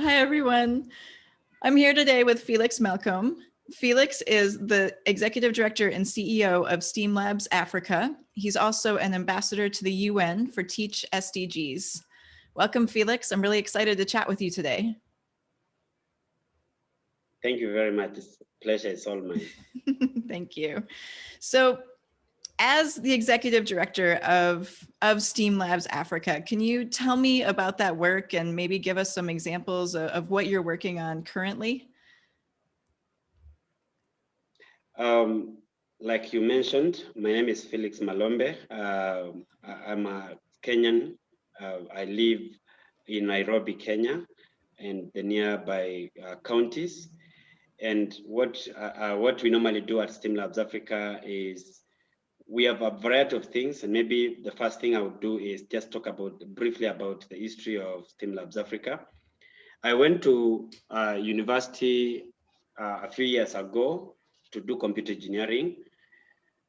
Hi, everyone. I'm here today with Felix Malombe. Felix is the Executive Director and CEO of STEAM Labs Africa. He's also an ambassador to the UN for Teach SDGs. Welcome, Felix. I'm really excited to chat with you today. Thank you very much. It's a pleasure. It's all mine. Thank you. So, as the Executive Director of STEAM Labs Africa, can you tell me about that work and maybe give us some examples of what you're working on currently? Like you mentioned, my name is Felix Malombe. I'm a Kenyan. I live in Nairobi, Kenya, and the nearby counties. And what we normally do at STEAM Labs Africa is we have a variety of things, and maybe the first thing I would do is just talk briefly about the history of STEAM Labs Africa. I went to university a few years ago to do computer engineering.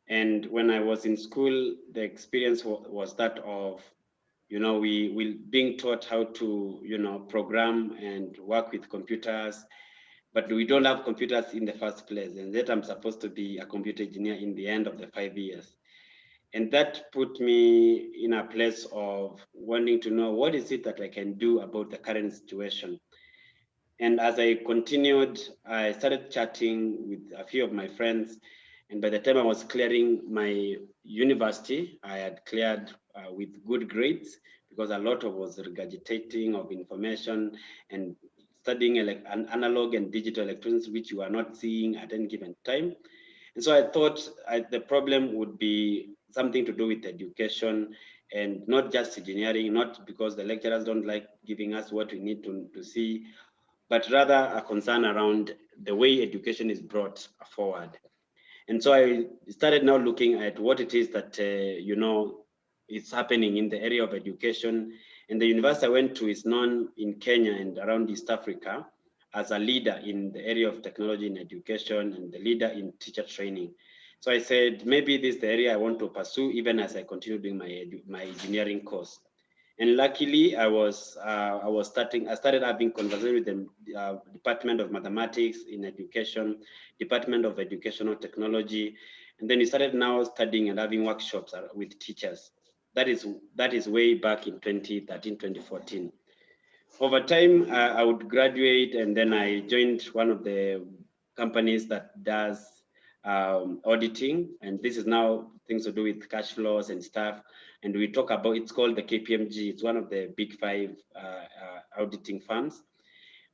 And when I was in school, the experience was that of, we being taught how to, program and work with computers, but we don't have computers in the first place. And that I'm supposed to be a computer engineer in the end of the 5 years. And that put me in a place of wanting to know what is it that I can do about the current situation. And as I continued, I started chatting with a few of my friends. And by the time I was clearing my university, I had cleared with good grades because a lot of was regurgitating of information and studying an analog and digital electronics, which you are not seeing at any given time. And so I thought the problem would be something to do with education and not just engineering, not because the lecturers don't like giving us what we need to see, but rather a concern around the way education is brought forward. And so I started now looking at what it is that, is happening in the area of education. And the university I went to is known in Kenya and around East Africa as a leader in the area of technology in education and the leader in teacher training. So I said, maybe this is the area I want to pursue even as I continue doing my engineering course. And luckily, I started having conversations with the Department of Mathematics in Education, Department of Educational Technology, and then we started now studying and having workshops with teachers. That is way back in 2013, 2014. Over time, I would graduate, and then I joined one of the companies that does auditing, and this is now things to do with cash flows and stuff. And we talk about, it's called the KPMG. It's one of the big 5 auditing firms.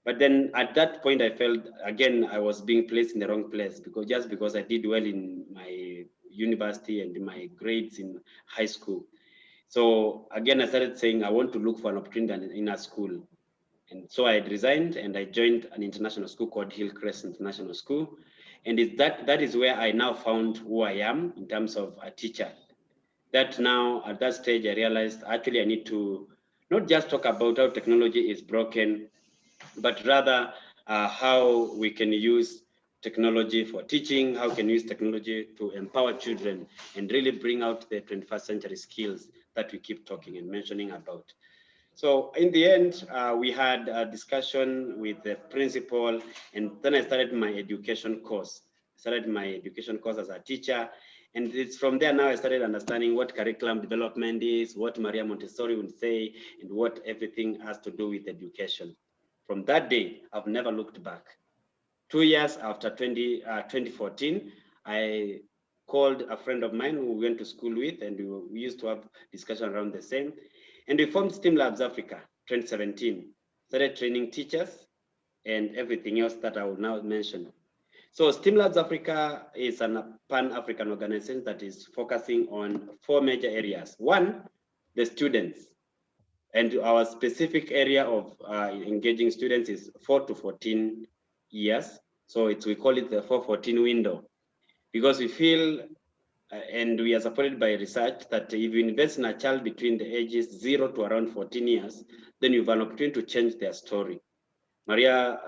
But then at that point, I felt, again, I was being placed in the wrong place because I did well in my university and in my grades in high school. So again, I started saying, I want to look for an opportunity in a school. And so I had resigned and I joined an international school called Hillcrest International School. And that is where I now found who I am in terms of a teacher. That now, at that stage, I realized actually I need to not just talk about how technology is broken, but rather how we can use technology for teaching, how we can use technology to empower children and really bring out the 21st century skills that we keep talking and mentioning about. So in the end, we had a discussion with the principal, and then I started my education course. I started my education course as a teacher. And it's from there now I started understanding what curriculum development is, what Maria Montessori would say, and what everything has to do with education. From that day, I've never looked back. 2 years after 2014, I called a friend of mine who we went to school with, and we used to have discussion around the same. And we formed STEAM Labs Africa 2017, started training teachers and everything else that I will now mention. So STEAM Labs Africa is a pan-African organization that is focusing on 4 major areas. One, the students. And our specific area of engaging students is 4 to 14 years. So we call it the 414 window, because we feel and we are supported by research that if you invest in a child between the ages 0 to around 14 years, then you have an opportunity to change their story. Maria,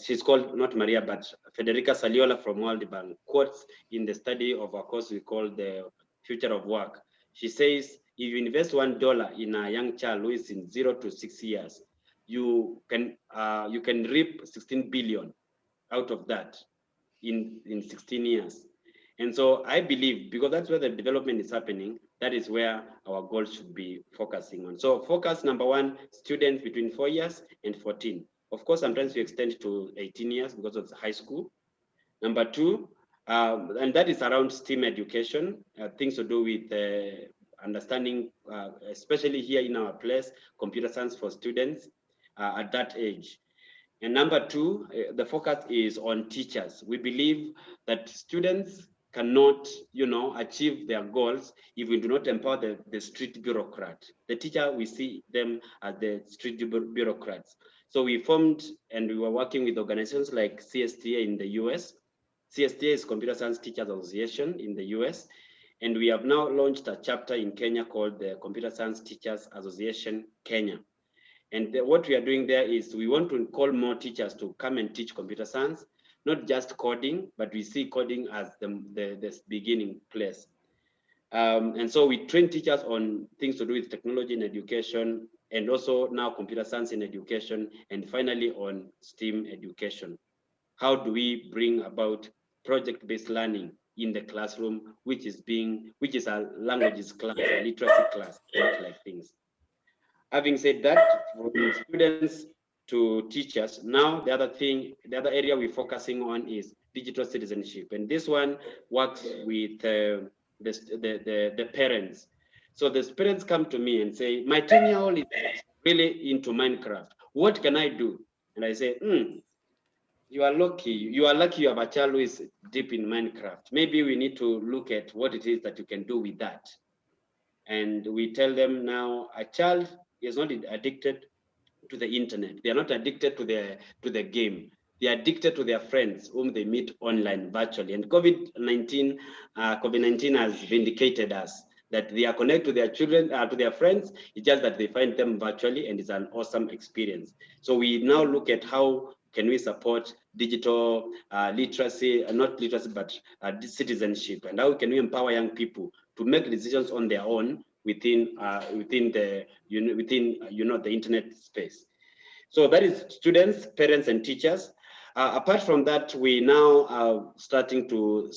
she's called, not Maria, but Federica Saliola from World Bank quotes in the study of a course we call the Future of Work. She says, if you invest $1 in a young child who is in 0 to 6 years, you can reap 16 billion out of that in 16 years. And so I believe, because that's where the development is happening, that is where our goals should be focusing on. So focus number one, students between 4 years and 14. Of course, sometimes we extend to 18 years because of the high school. Number two, and that is around STEAM education, things to do with understanding, especially here in our place, computer science for students at that age. And number two, the focus is on teachers. We believe that students cannot, achieve their goals if we do not empower the street bureaucrat. The teacher, we see them as the street bureaucrats. So we formed and we were working with organizations like CSTA in the US. CSTA is Computer Science Teachers Association in the US. And we have now launched a chapter in Kenya called the Computer Science Teachers Association Kenya. And what we are doing there is we want to call more teachers to come and teach computer science, not just coding, but we see coding as the beginning place. And so we train teachers on things to do with technology in education, and also now computer science in education, and finally on STEAM education. How do we bring about project-based learning in the classroom, which is a languages class, a literacy class, like things. Having said that, from students to teachers, now the other area we're focusing on is digital citizenship. And this one works with the parents. So the parents come to me and say, my 10-year-old is really into Minecraft. What can I do? And I say, you are lucky. You are lucky you have a child who is deep in Minecraft. Maybe we need to look at what it is that you can do with that. And we tell them now, a child is not addicted to the internet. They are not addicted to the game. They are addicted to their friends whom they meet online virtually. And COVID-19 has vindicated us that they are connected to their children, to their friends. It's just that they find them virtually, and it's an awesome experience. So we now look at how can we support digital literacy, not literacy, but citizenship, and how can we empower young people to make decisions on their own within the internet space. So that is students, parents, and teachers. Apart from that, we now are starting to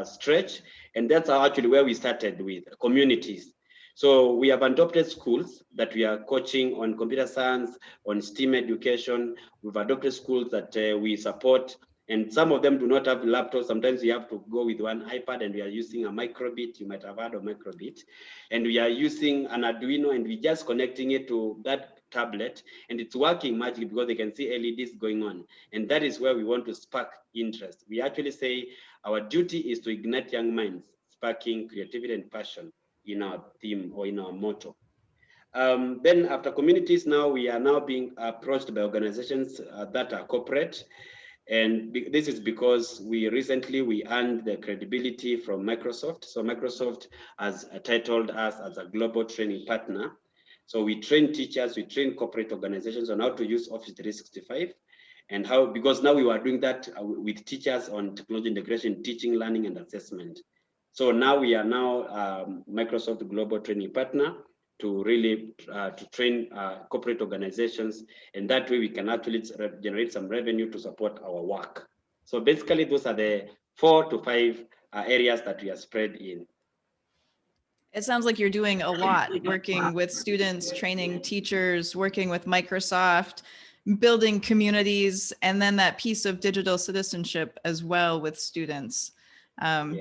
stretch, and that's actually where we started with communities. So we have adopted schools that we are coaching on computer science, on STEAM education. We've adopted schools that we support, and some of them do not have laptops. Sometimes we have to go with one iPad, and we are using a microbit. You might have heard of microbit. And we are using an Arduino, and we're just connecting it to that tablet, and it's working magically because they can see LEDs going on. And that is where we want to spark interest. We actually say our duty is to ignite young minds, sparking creativity and passion in our theme or in our motto. Then after communities, now we are now being approached by organizations that are corporate. And this is because we earned the credibility from Microsoft. So Microsoft has titled us as a global training partner. So we train teachers, we train corporate organizations on how to use Office 365, and how, because now we were doing that with teachers on technology integration, teaching, learning, and assessment. So now we are Microsoft Global Training Partner to really to train corporate organizations, and that way we can actually generate some revenue to support our work. So basically, those are the 4 to 5 areas that we are spread in. It sounds like you're doing a lot, working with students, training teachers, working with Microsoft, building communities, and then that piece of digital citizenship as well with students. Yeah.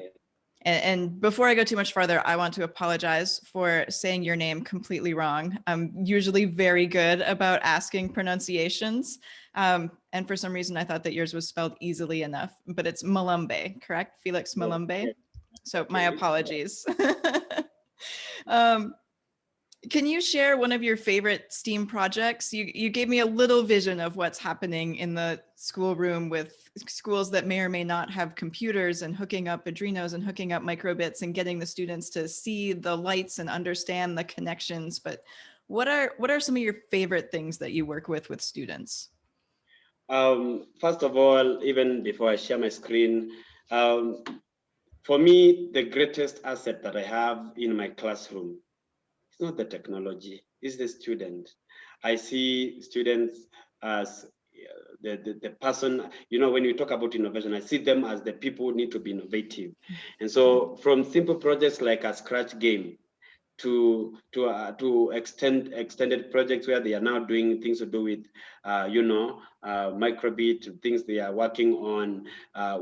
And before I go too much farther, I want to apologize for saying your name completely wrong. I'm usually very good about asking pronunciations. And for some reason, I thought that yours was spelled easily enough, but it's Malombe, correct? Felix Malombe. Yeah. So my apologies. Can you share one of your favorite STEAM projects? You gave me a little vision of what's happening in the schoolroom with schools that may or may not have computers, and hooking up Arduinos and hooking up microbits and getting the students to see the lights and understand the connections. But what are some of your favorite things that you work with students? First of all, even before I share my screen, for me, the greatest asset that I have in my classroom, it's not the technology, it's the student. I see students as the person, you know, when we talk about innovation, I see them as the people who need to be innovative. And so from simple projects like a scratch game to extended projects where they are now doing things to do with, microbit, things they are working on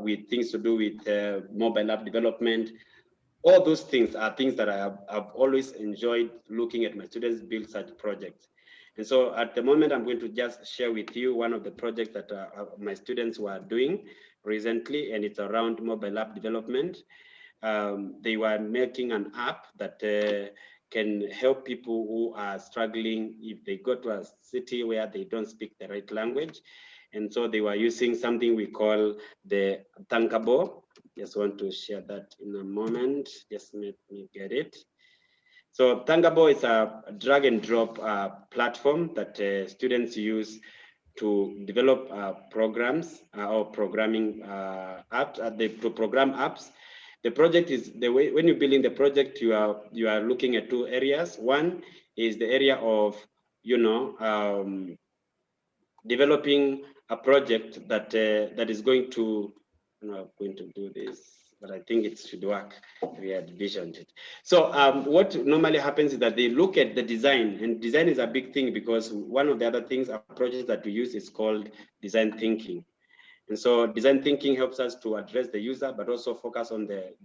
with things to do with mobile app development. All those things are things that I've always enjoyed looking at my students build such projects. And so at the moment, I'm going to just share with you one of the projects that my students were doing recently, and it's around mobile app development. They were making an app that can help people who are struggling if they go to a city where they don't speak the right language. And so they were using something we call the Tankable. Just want to share that in a moment. Just let me get it. So Tankable is a drag and drop platform that students use to develop programs or programming apps, to program apps. The project is the way, when you're building the project, you are looking at two areas. One is the area of, developing a project that that is going to, I'm not going to do this, but I think it should work. We had visioned it. So what normally happens is that they look at the design, and design is a big thing because one of the other things, approaches that we use is called design thinking. And so design thinking helps us to address the user, but also focus on the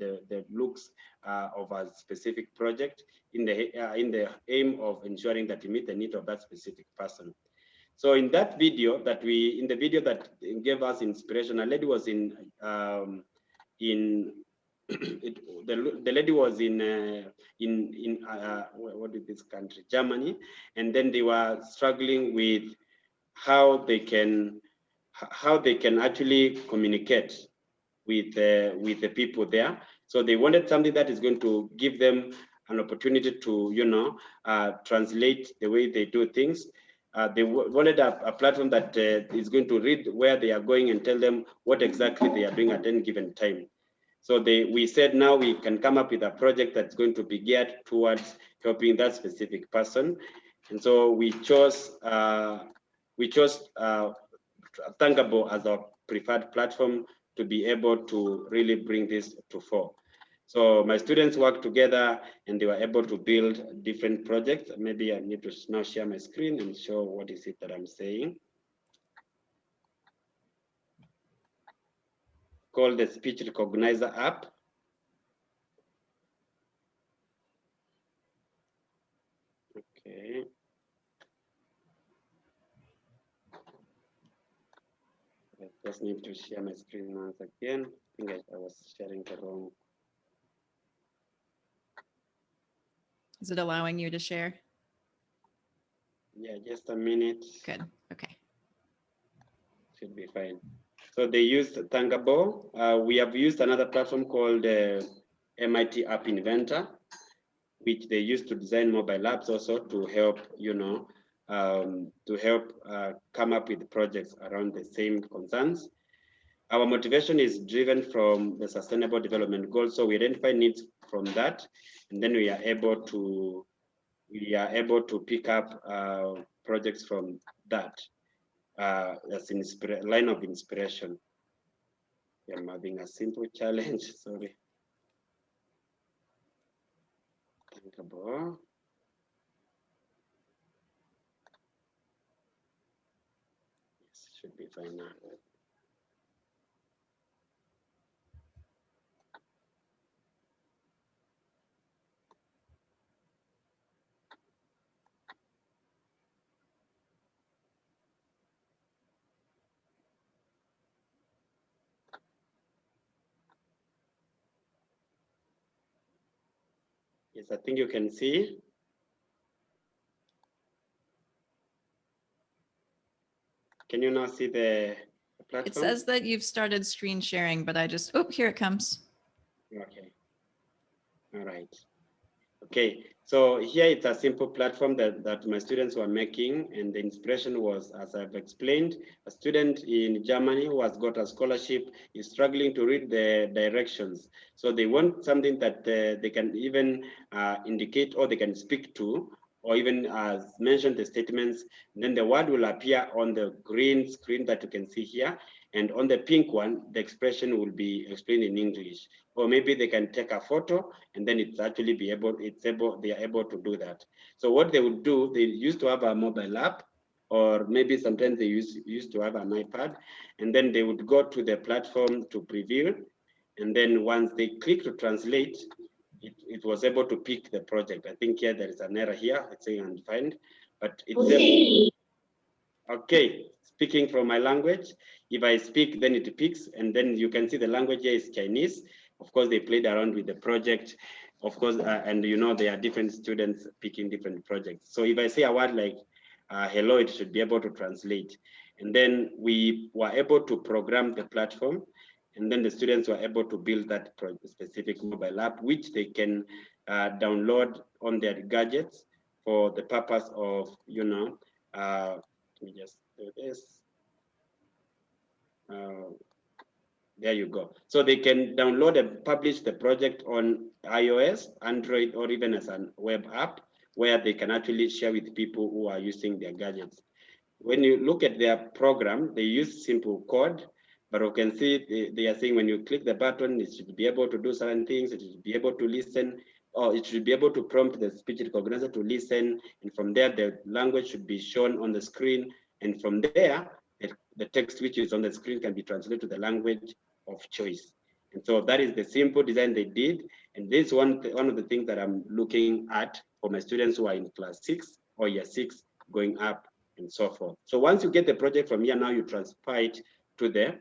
looks of a specific project in the aim of ensuring that you meet the need of that specific person. So in that video that gave us inspiration, a lady was the lady was in what is this country, Germany, and then they were struggling with how they can actually communicate with the people there. So they wanted something that is going to give them an opportunity to translate the way they do things. They wanted a platform that is going to read where they are going and tell them what exactly they are doing at any given time. So we said now we can come up with a project that's going to be geared towards helping that specific person. And so we chose Thunkable as our preferred platform to be able to really bring this to fore. So my students worked together and they were able to build different projects. Maybe I need to now share my screen and show what is it that I'm saying. Called the Speech Recognizer app. Okay. I just need to share my screen once again. I think I was sharing the wrong. Is it allowing you to share? Yeah, just a minute. Good. Okay. Should be fine. So they used Thunkable. We have used another platform called MIT App Inventor, which they use to design mobile apps also to help, come up with projects around the same concerns. Our motivation is driven from the Sustainable Development Goals. So we identify needs from that, and then we are able to pick up projects from that as line of inspiration. I'm having a simple challenge. Sorry. Thinkable. Yes, should be fine now. Yes, I think you can see. Can you now see the platform? It says that you've started screen sharing, but I just, oh, here it comes. Okay. All right. Okay, so here it's a simple platform that my students were making, and the inspiration was, as I've explained, a student in Germany who has got a scholarship is struggling to read the directions. So they want something that they can even indicate or they can speak to or even as mentioned the statements, then the word will appear on the green screen that you can see here. And on the pink one, the expression will be explained in English. Or maybe they can take a photo and then it's actually they are able to do that. So what they would do, they used to have a mobile app, or maybe sometimes they used to have an iPad, and then they would go to the platform to preview. And then once they click to translate, it was able to pick the project. I think here there is an error here. It's saying undefined, but it's okay. Speaking from my language, if I speak, then it picks, and then you can see the language here is Chinese. Of course, they played around with the project, of course, and you know there are different students picking different projects. So if I say a word like hello, it should be able to translate. And then we were able to program the platform, and then the students were able to build that specific mobile app, which they can download on their gadgets for the purpose of, you know, let me just do this. There you go. So they can download and publish the project on iOS, Android, or even as a web app, where they can actually share with people who are using their gadgets. When you look at their program, they use simple code, but you can see they are saying when you click the button, it should be able to do certain things, it should be able to listen, or it should be able to prompt the speech recognizer to listen. And from there, the language should be shown on the screen. And from there, the text which is on the screen can be translated to the language of choice. And so that is the simple design they did. And this one of the things that I'm looking at for my students who are in class 6 or year 6 going up and so forth. So once you get the project from here, now you transfer it to the,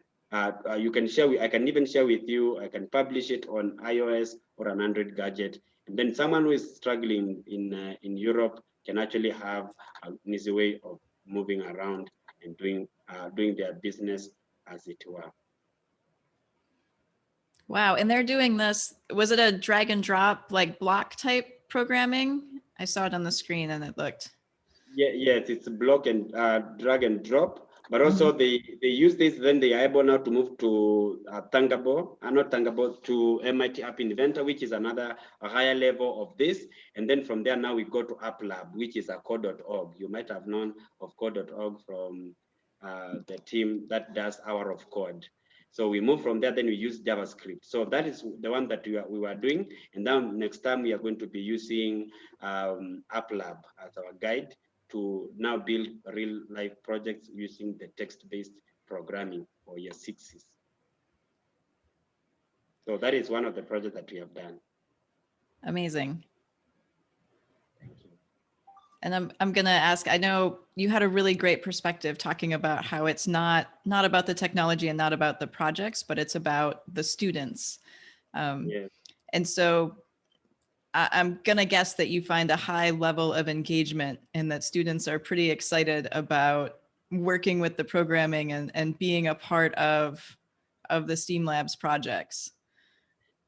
you can share, I can even share with you, I can publish it on iOS or an Android gadget. And then someone who is struggling in Europe can actually have an easy way of moving around and doing their business as it were. Wow. And they're doing this, was it a drag and drop, like block type programming? I saw it on the screen and it looked. Yeah, yes, it's block and drag and drop, but also they use this, then they are able now to move to Thunderbolt, not Thunderbolt, to MIT App Inventor, which is a higher level of this. And then from there, now we go to App Lab, which is a code.org. You might have known of code.org from the team that does Hour of Code. So we move from there, then we use JavaScript. So that is the one that we were doing. And then next time we are going to be using App Lab as our guide to now build real life projects using the text-based programming for year 6s. So that is one of the projects that we have done. Amazing. Thank you. And I'm going to ask, I know you had a really great perspective talking about how it's not about the technology and not about the projects, but it's about the students. Yes. And so I'm going to guess that you find a high level of engagement and that students are pretty excited about working with the programming and being a part of the STEAM Labs projects.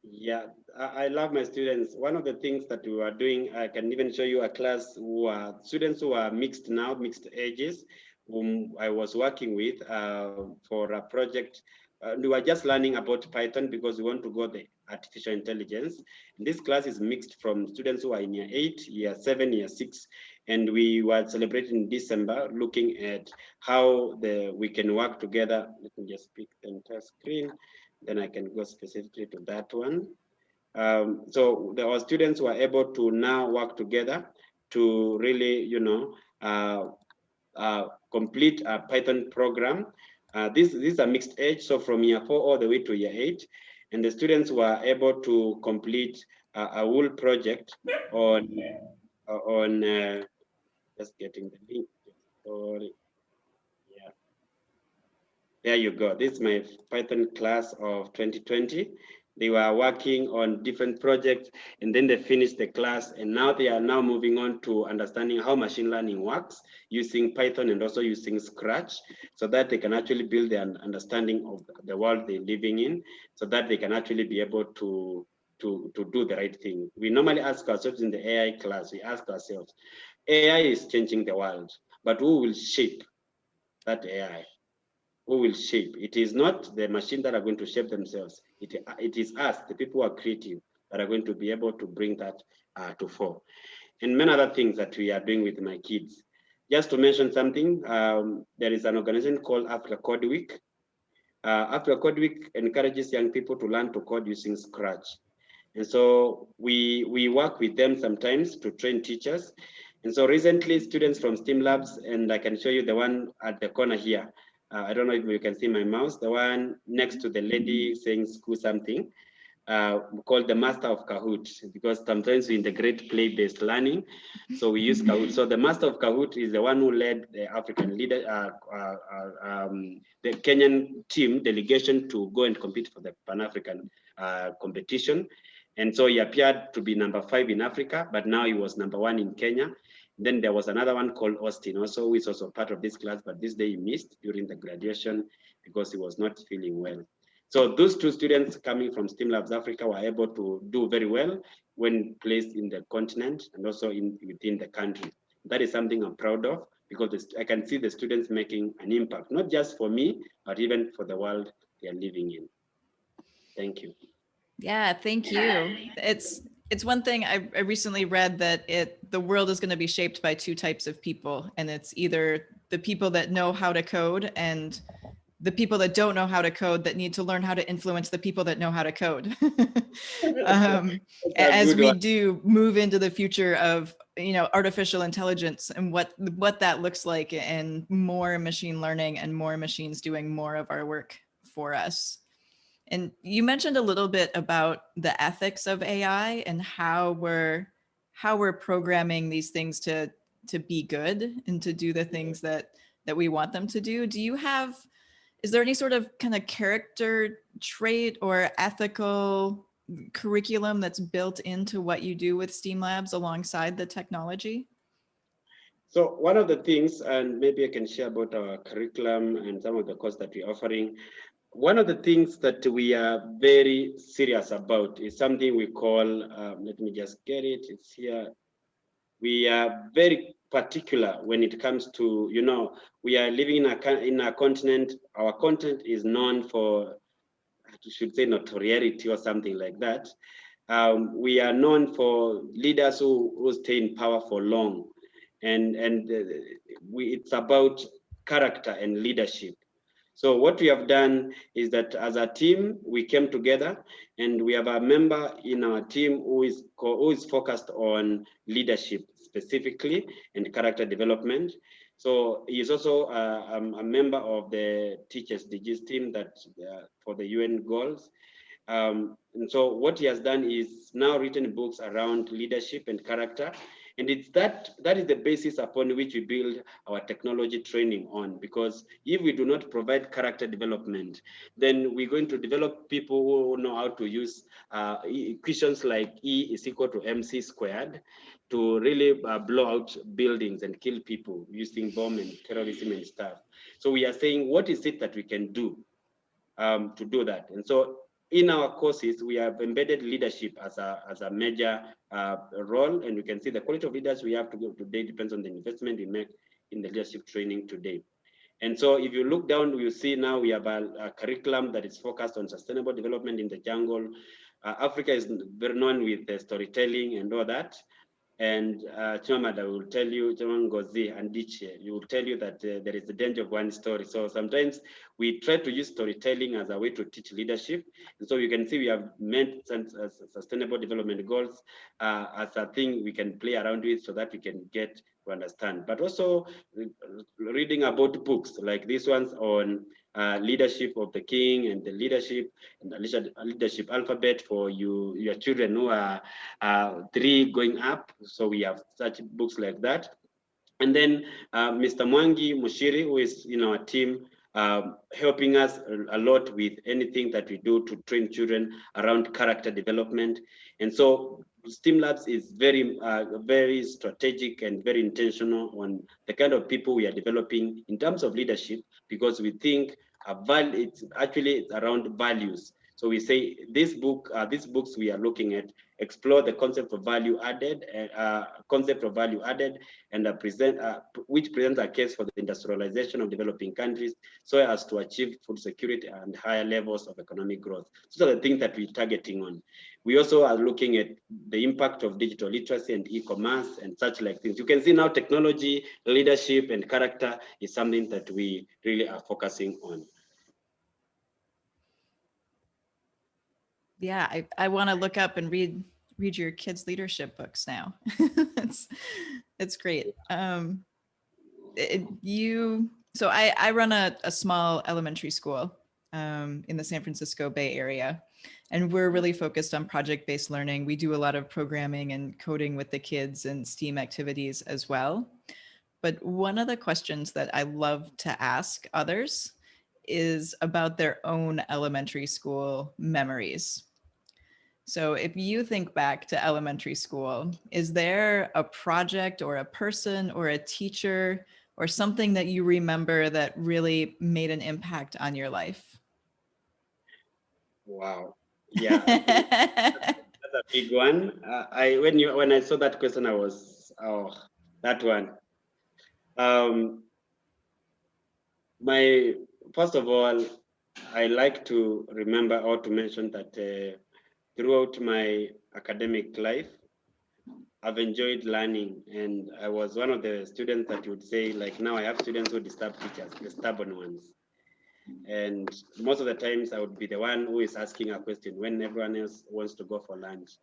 Yeah, I love my students. One of the things that we are doing, I can even show you a class who are students who are mixed ages, whom I was working with for a project. We were just learning about Python because we want to go the artificial intelligence. And this class is mixed from students who are in year 8, year 7, year 6, and we were celebrating in December, looking at how we can work together. Let me just pick the entire screen, then I can go specifically to that one. So our students were able to now work together to really, you know, complete a Python program. This is a mixed age, so from year 4 all the way to year 8, and the students were able to complete a whole project on just getting the link. Sorry. Yeah. There you go. This is my Python class of 2020. They were working on different projects and then they finished the class, and now they are now moving on to understanding how machine learning works using Python and also using Scratch, so that they can actually build their understanding of the world they're living in, so that they can actually be able to do the right thing. We normally ask ourselves in the AI class, we ask ourselves, AI is changing the world, but who will shape that AI? Who will shape? It is not the machine that are going to shape themselves. It is us, the people who are creative, that are going to be able to bring that to fore. and many other things that we are doing with my kids. Just to mention something, there is an organization called Africa Code Week. Africa Code Week encourages young people to learn to code using Scratch. And so we work with them sometimes to train teachers. And so recently, students from STEAM Labs, and I can show you the one at the corner here. I don't know if you can see my mouse, the one next to the lady saying school something, called the Master of Kahoot, because sometimes we integrate play-based learning. So we use Kahoot. So the Master of Kahoot is the one who led the African leader, the Kenyan team delegation to go and compete for the Pan-African competition. And so he appeared to be number 5 in Africa, but now he was number 1 in Kenya. Then there was another one called Austin, also, who is also part of this class, but this day he missed during the graduation because he was not feeling well. So those 2 students coming from STEAM Labs Africa were able to do very well when placed in the continent and also within the country. That is something I'm proud of, because I can see the students making an impact, not just for me, but even for the world they are living in. Thank you. Yeah, thank you. It's one thing I recently read that the world is going to be shaped by 2 types of people, and it's either the people that know how to code and the people that don't know how to code that need to learn how to influence the people that know how to code. As we do move into the future of, artificial intelligence and what that looks like, and more machine learning and more machines doing more of our work for us. And you mentioned a little bit about the ethics of AI and how we're programming these things to be good and to do the things that we want them to do. Is there any sort of kind of character trait or ethical curriculum that's built into what you do with STEAM Labs alongside the technology? So one of the things, and maybe I can share about our curriculum and some of the courses that we're offering. One of the things that we are very serious about is something we call, let me just get it, it's here. We are very particular when it comes to, we are living in a continent, our continent is known for, I should say, notoriety or something like that. We are known for leaders who stay in power for long. And it's about character and leadership. So what we have done is that as a team, we came together, and we have a member in our team who is focused on leadership specifically and character development. So he is also a member of the Teachers DG's team that for the UN goals. And so what he has done is now written books around leadership and character. And it's that is the basis upon which we build our technology training on, because if we do not provide character development, then we're going to develop people who know how to use equations like E is equal to MC squared to really blow out buildings and kill people using bomb and terrorism and stuff. So we are saying, what is it that we can do to do that? And so in our courses, we have embedded leadership as a major role, and you can see the quality of leaders we have to go today depends on the investment we make in the leadership training today. And so if you look down, you see now we have a curriculum that is focused on sustainable development in the jungle. Africa is very known with storytelling and all that. And Chimamanda will tell you, Ngozi and Diche, you will tell you that there is a danger of one story. So sometimes we try to use storytelling as a way to teach leadership. And so you can see we have meant sustainable development goals as a thing we can play around with so that we can get to understand. But also reading about books like these ones on leadership of the king and the leadership and the leadership alphabet for your children who are 3 going up. So we have such books like that. And then Mr. Mwangi Mushiri, who is in our team, helping us a lot with anything that we do to train children around character development. And so STEAM Labs is very, very strategic and very intentional on the kind of people we are developing in terms of leadership, because we think it's around values. So we say these books we are looking at explore the concept of value added, and which presents a case for the industrialization of developing countries so as to achieve food security and higher levels of economic growth. Those are the things that we're targeting on. We also are looking at the impact of digital literacy and e-commerce and such like things. You can see now technology, leadership, and character is something that we really are focusing on. Yeah, I want to look up and read your kids' leadership books now. it's great. So I run a small elementary school in the San Francisco Bay Area, and we're really focused on project-based learning. We do a lot of programming and coding with the kids and STEAM activities as well. But one of the questions that I love to ask others is about their own elementary school memories. So if you think back to elementary school, is there a project or a person or a teacher or something that you remember that really made an impact on your life? Wow. Yeah, I think that's a big one. When I saw that question, I was, oh, that one. First of all, I like to remember or to mention that throughout my academic life, I've enjoyed learning, and I was one of the students that would say, like, now I have students who disturb teachers, the stubborn ones. And most of the times I would be the one who is asking a question when everyone else wants to go for lunch.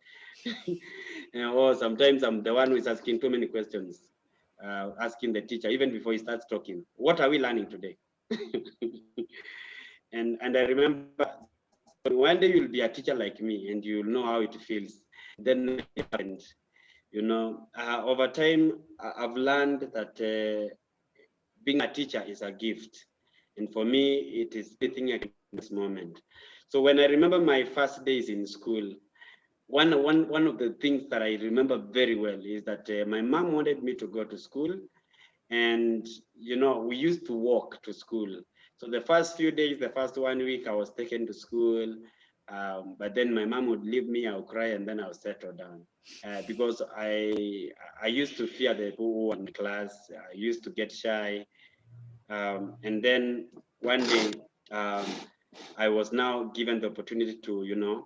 Or sometimes I'm the one who is asking too many questions, asking the teacher, even before he starts talking, what are we learning today? and I remember one day you'll be a teacher like me and you'll know how it feels. Then it happened. Over time, I've learned that being a teacher is a gift. And for me, it is everything at this moment. So when I remember my first days in school, one of the things that I remember very well is that my mom wanted me to go to school. And, we used to walk to school. So the first few days, the first 1 week, I was taken to school. But then my mom would leave me, I'll cry, and then I'll settle down. Because I used to fear the people who were in class. I used to get shy. And then one day, I was now given the opportunity to,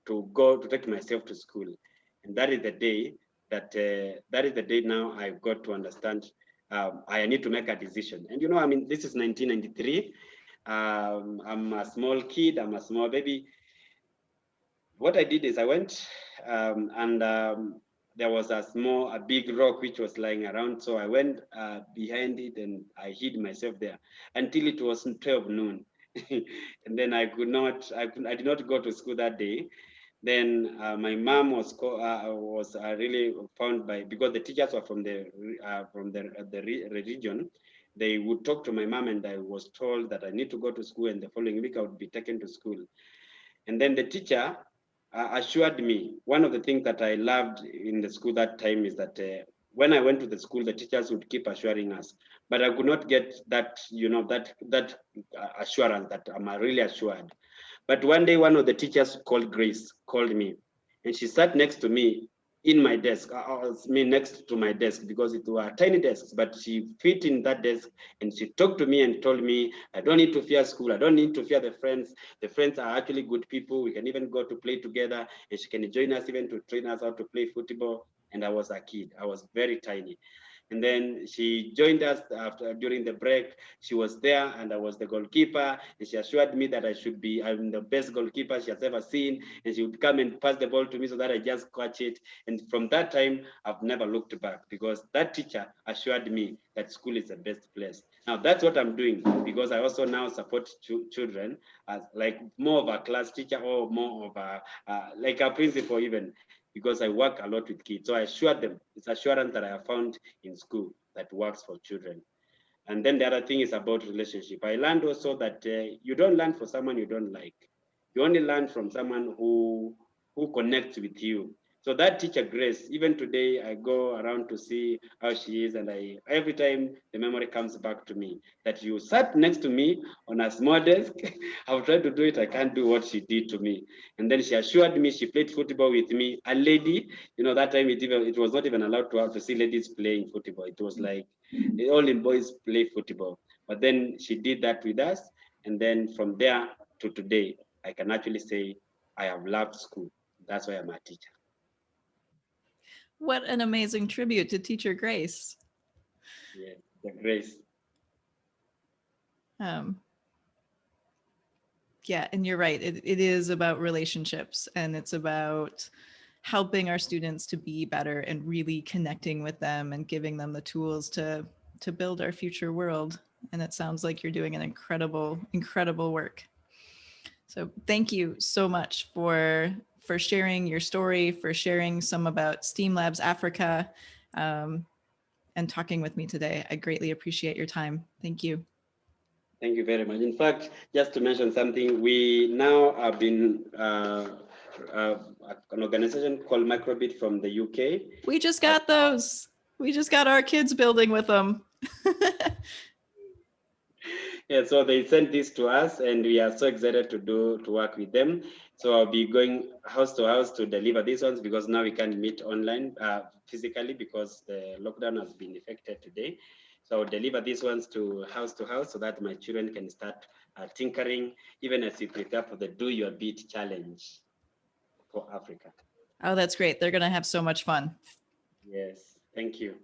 to take myself to school. And that is the day now I got to understand I need to make a decision. And, this is 1993. I'm a small kid, I'm a small baby. What I did is I went and there was a big rock which was lying around. So I went behind it and I hid myself there until it was 12 noon. And then I did not go to school that day. Then my mom was really found because the teachers were from the region. They would talk to my mom, and I was told that I need to go to school, and the following week I would be taken to school. And then the teacher assured me, one of the things that I loved in the school that time is that when I went to the school, the teachers would keep assuring us, but I could not get that, that assurance that I'm really assured. But one day, one of the teachers called Grace called me, and she sat next to me in my desk, next to my desk, because it were tiny desks, but she fit in that desk, and she talked to me and told me, I don't need to fear school. I don't need to fear the friends. The friends are actually good people. We can even go to play together, and she can join us even to train us how to play football. And I was a kid. I was very tiny. And then she joined us during the break. She was there, and I was the goalkeeper. And she assured me that I'm the best goalkeeper she has ever seen. And she would come and pass the ball to me so that I just catch it. And from that time, I've never looked back, because that teacher assured me that school is the best place. Now that's what I'm doing, because I also now support children as like more of a class teacher, or more of like a principal even, because I work a lot with kids. So I assured them, it's assurance that I have found in school that works for children. And then the other thing is about relationship. I learned also that you don't learn for someone you don't like. You only learn from someone who connects with you. So that teacher, Grace, even today, I go around to see how she is, and every time the memory comes back to me that you sat next to me on a small desk. I've tried to do it, I can't do what she did to me. And then she assured me she played football with me. A lady, that time it was not even allowed to see ladies playing football. It was like only boys play football. But then she did that with us, and then from there to today, I can actually say I have loved school. That's why I'm a teacher. What an amazing tribute to Teacher Grace. Yeah, the Grace. Yeah, and you're right. It is about relationships, and it's about helping our students to be better and really connecting with them and giving them the tools to build our future world. And it sounds like you're doing an incredible work. So thank you so much for sharing your story, for sharing some about STEAM Labs Africa, and talking with me today. I greatly appreciate your time. Thank you. Thank you very much. In fact, just to mention something, we now have been an organization called Microbit from the UK. We just got those. We just got our kids building with them. Yeah, so they sent this to us, and we are so excited to work with them. So I'll be going house to house to deliver these ones, because now we can't meet online physically because the lockdown has been effected today. So I'll deliver these ones to house so that my children can start tinkering, even as we prepare for the Do Your Bit challenge for Africa. Oh, that's great. They're going to have so much fun. Yes, thank you.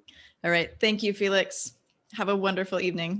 All right. Thank you, Felix. Have a wonderful evening.